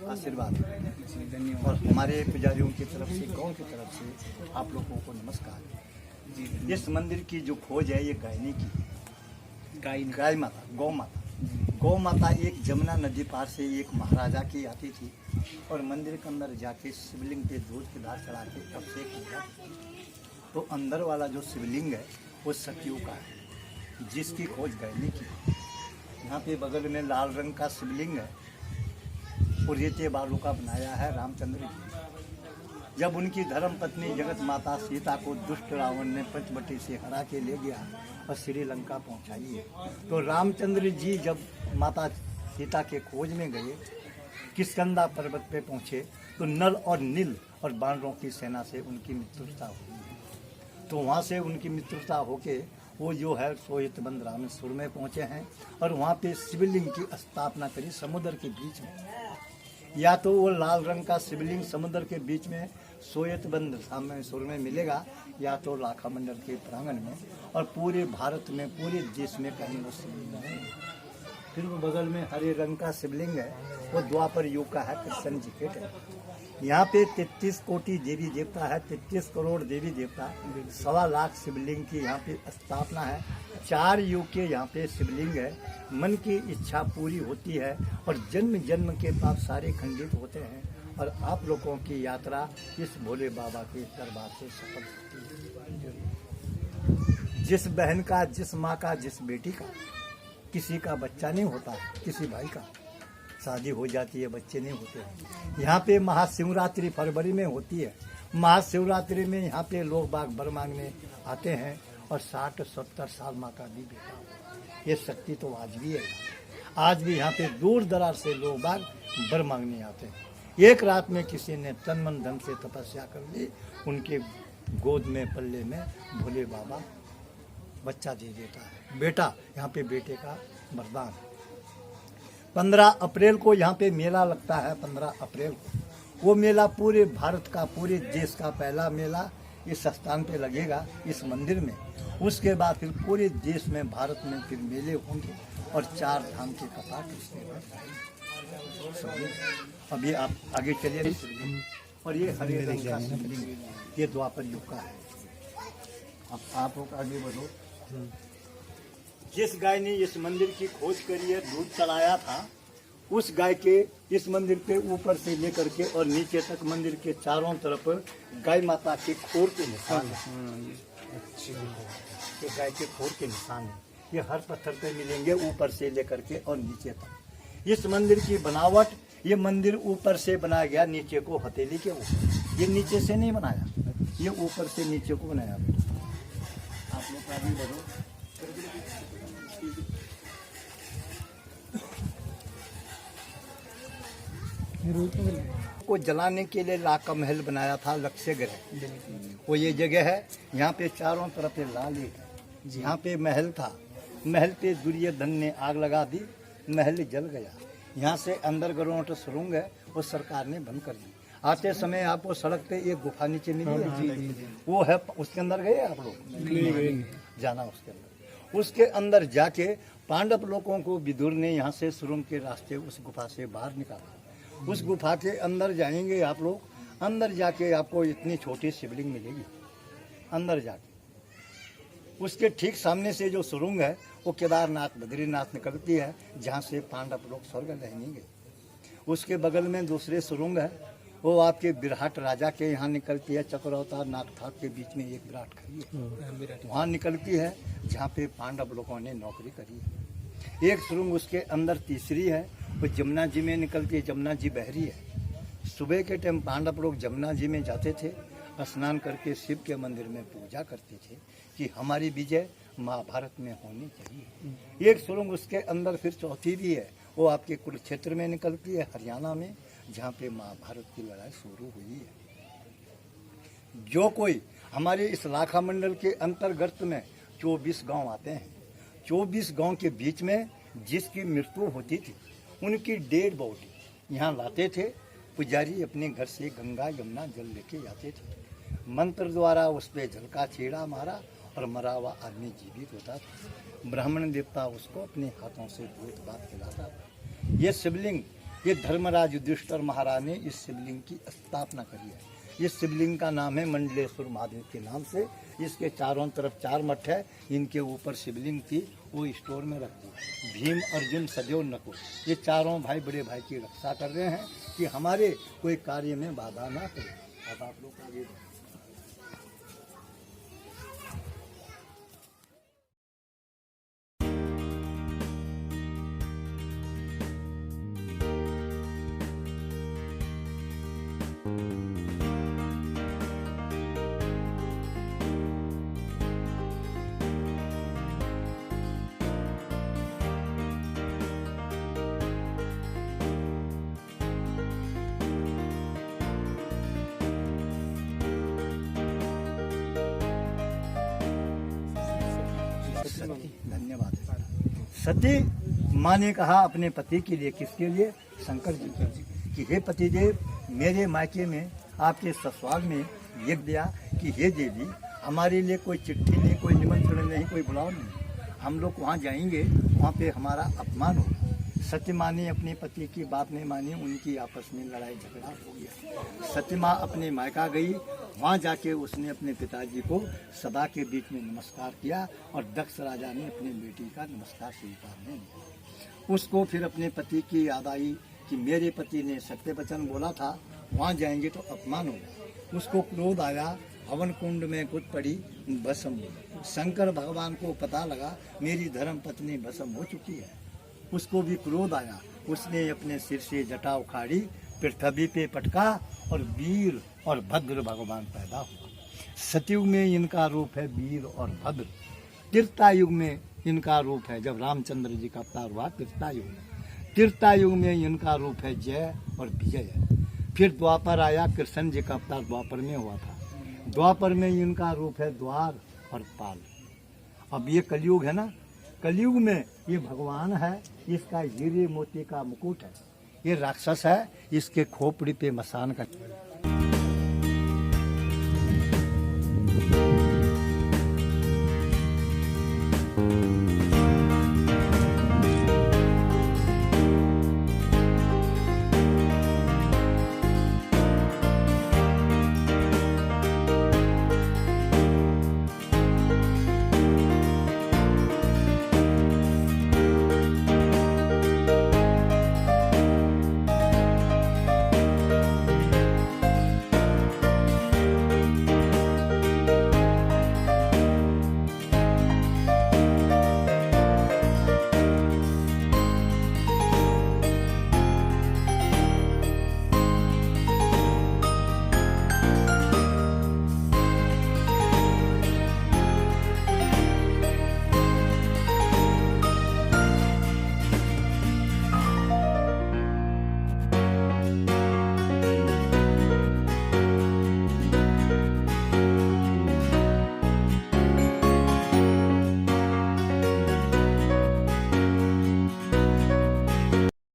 आशीर्वाद और हमारे पुजारियों की तरफ से, गांव की तरफ से आप लोगों को नमस्कार। इस मंदिर की जो खोज है ये गायनी की, गाय माता, गौ माता एक जमुना नदी पार से एक महाराजा की आती थी और मंदिर के अंदर जाके शिवलिंग पे दूध की धार चढ़ा के अभिषेक किया। तो अंदर वाला जो शिवलिंग है वो सतयुग का है, जिसकी खोज गायनी की। यहाँ पे बगल में लाल रंग का शिवलिंग है और रेते बालू का बनाया है रामचंद्र जी। जब उनकी धर्म पत्नी जगत माता सीता को दुष्ट रावण ने पंचवटी से हरा के ले गया और श्रीलंका पहुंचाई है, तो रामचंद्र जी जब माता सीता के खोज में गए, किष्किंधा पर्वत पे पहुंचे तो नल और नील और बानरों की सेना से उनकी मित्रता हुई। तो वहाँ से उनकी मित्रता होके वो जो है सोहितबंद रामेश्वर में पहुंचे हैं और वहाँ पे शिवलिंग की स्थापना करी समुद्र के बीच में। या तो वो लाल रंग का शिवलिंग समुद्र के बीच में सोहितबंद रामेश्वर में मिलेगा, या तो लाखा मंडल के प्रांगण में, और पूरे भारत में, पूरे देश में कहीं वो शिवलिंग है। फिर वो बगल में हरे रंग का शिवलिंग है, वो द्वापर युग का है, कृष्ण जी के है। यहाँ पे 33 कोटि देवी देवता है, 33 करोड़ देवी देवता, 1.25 लाख शिवलिंग की यहाँ पे स्थापना है। 4 युग के यहाँ पे शिवलिंग है। मन की इच्छा पूरी होती है और जन्म जन्म के पाप सारे खंडित होते हैं और आप लोगों की यात्रा इस भोले बाबा के दरबार से सफल होती है। जिस बहन का, जिस माँ का, जिस बेटी का किसी का बच्चा नहीं होता है, किसी भाई का शादी हो जाती है, बच्चे नहीं होते हैं। यहाँ पे महाशिवरात्रि फरवरी में होती है। महाशिवरात्रि में यहाँ पे लोग बाग बर मांगने आते हैं और 60-70 साल माँ का भी बेटा हो। ये शक्ति तो आज भी है। आज भी यहाँ पे दूर दराज से लोग बाग बर मांगने आते हैं। एक रात में किसी ने तन मन धन से तपस्या कर ली, उनके गोद में, पल्ले में भोले बाबा बच्चा दे देता है, बेटा। यहाँ पे बेटे का वरदान। 15 अप्रैल को यहाँ पे मेला लगता है। 15 अप्रैल को वो मेला पूरे भारत का, पूरे देश का पहला मेला इस स्थान पे लगेगा, इस मंदिर में। उसके बाद फिर पूरे देश में, भारत में फिर मेले होंगे और 4 धाम के कपाट इसके बाद। अभी आप आगे चलिए। और ये हरे रंग का शिवलिंग, ये द्वापर युग का है। अब आप लोग आगे बढ़ो। जिस गाय ने इस मंदिर की खोज करी है, दूध चलाया था, उस गाय के इस मंदिर पे ऊपर से लेकर के और नीचे तक मंदिर के चारों तरफ गाय माता के खोर के निशान है। ये गाय के खोर के निशान है। ये हर पत्थर पे मिलेंगे, ऊपर से लेकर के और नीचे तक। इस मंदिर की बनावट, ये मंदिर ऊपर से बनाया गया, नीचे को हथेली के ऊपर। ये नीचे से नहीं बनाया, ये ऊपर से नीचे को बनाया। आप लोग आगे बढ़ो। को जलाने के लिए ला का महल बनाया था लक्ष्य ग्रह। वो ये जगह है, यहाँ पे चारों तरफ लाल ईंट है। यहाँ पे महल था, महल पे दुर्योधन ने आग लगा दी, महल जल गया। यहाँ से अंदर ग्राउंड सुरंग है, वो सरकार ने बंद कर दी। आते समय आपको सड़क पे एक गुफा नीचे मिली है, वो है, उसके अंदर गए आप लोग? जाना उसके अंदर। उसके अंदर जाके पांडव लोगों को विदुर ने यहाँ से सुरंग के रास्ते उस गुफा से बाहर निकाला। उस गुफा के अंदर जाएंगे आप लोग, अंदर जाके आपको इतनी छोटी शिवलिंग मिलेगी। अंदर जाके उसके ठीक सामने से जो सुरंग है वो केदारनाथ बद्रीनाथ निकलती है, जहाँ से पांडव लोग स्वर्ग रहेंगे। उसके बगल में दूसरे सुरंग है, वो आपके विराट राजा के यहाँ निकलती है। चक्रअवतार नागठाक के बीच में एक विराट खड़ी है, वहाँ निकलती है जहाँ पे पांडव लोगों ने नौकरी करी है। एक सुरंग उसके अंदर तीसरी है, वो जमुना जी में निकलती है। जमुना जी बहरी है। सुबह के टाइम पांडव लोग जमुना जी में जाते थे, स्नान करके शिव के मंदिर में पूजा करते थे कि हमारी विजय महाभारत में होनी चाहिए। एक सुरंग उसके अंदर फिर चौथी भी है, वो आपके कुरुक्षेत्र में निकलती है, हरियाणा में, जहाँ पे महाभारत की लड़ाई शुरू हुई है। जो कोई हमारे इस लाखा मंडल के अंतर्गत में 24 गांव आते हैं, 24 गांव के बीच में जिसकी मृत्यु होती थी उनकी डेड बॉडी यहाँ लाते थे। पुजारी अपने घर से गंगा यमुना जल लेके आते थे, मंत्र द्वारा उस पर जल का छेड़ा मारा और मरा हुआ आदमी जीवित होता था। ब्राह्मण देवता उसको अपने हाथों से दूध भात खिलाता था। ये शिवलिंग, ये धर्मराज युधिष्ठिर महाराज ने इस शिवलिंग की स्थापना करी है। इस शिवलिंग का नाम है मंडलेश्वर महादेव के नाम से। इसके चारों तरफ 4 मठ है, इनके ऊपर शिवलिंग थी, वो स्टोर में रख दी। भीम अर्जुन सदैव नकुल, ये चारों भाई बड़े भाई की रक्षा कर रहे हैं कि हमारे कोई कार्य में बाधा ना करे। अब आप लोग आगे धन्यवाद। सती माँ ने कहा अपने पति के लिए, किसके लिए? शंकर जी के लिए, कि हे पतिदेव, मेरे मायके में आपके ससुराल में यज्ञ दिया कि हे देवी, हमारे लिए कोई चिट्ठी नहीं, कोई निमंत्रण नहीं, कोई बुलाव नहीं, हम लोग वहाँ जाएंगे, वहाँ पे हमारा अपमान होगा। सती माँ ने अपने पति की बात नहीं मानी, उनकी आपस में लड़ाई झगड़ा हो गया। सती माँ अपने मायका गई, वहाँ जाके उसने अपने पिताजी को सभा के बीच में नमस्कार किया और दक्ष राजा ने अपनी बेटी का नमस्कार स्वीकार नहीं किया। उसको फिर अपने पति की याद आई कि मेरे पति ने सत्य वचन बोला था, वहाँ जाएंगे तो अपमान होगा। उसको क्रोध आया, हवन कुंड में कूद पड़ी भस्म। शंकर भगवान को पता लगा मेरी धर्म पत्नी भस्म हो चुकी है, उसको भी क्रोध आया। उसने अपने सिर से जटा उखाड़ी, पृथ्वी पे पटका और वीर और भद्र भगवान पैदा हुआ। सतयुग में इनका रूप है वीर और भद्र। त्रेता युग में इनका रूप है, जब रामचंद्र जी का अवतार हुआ त्रेता युग में, त्रेता युग में इनका रूप है जय और विजय है। फिर द्वापर आया, कृष्ण जी का अवतार द्वापर में हुआ था। द्वापर में इनका रूप है द्वार और पाल। अब ये कलयुग है ना, कलयुग में ये भगवान है, इसका हीरे मोती का मुकुट है। ये राक्षस है, इसके खोपड़ी पे मसान का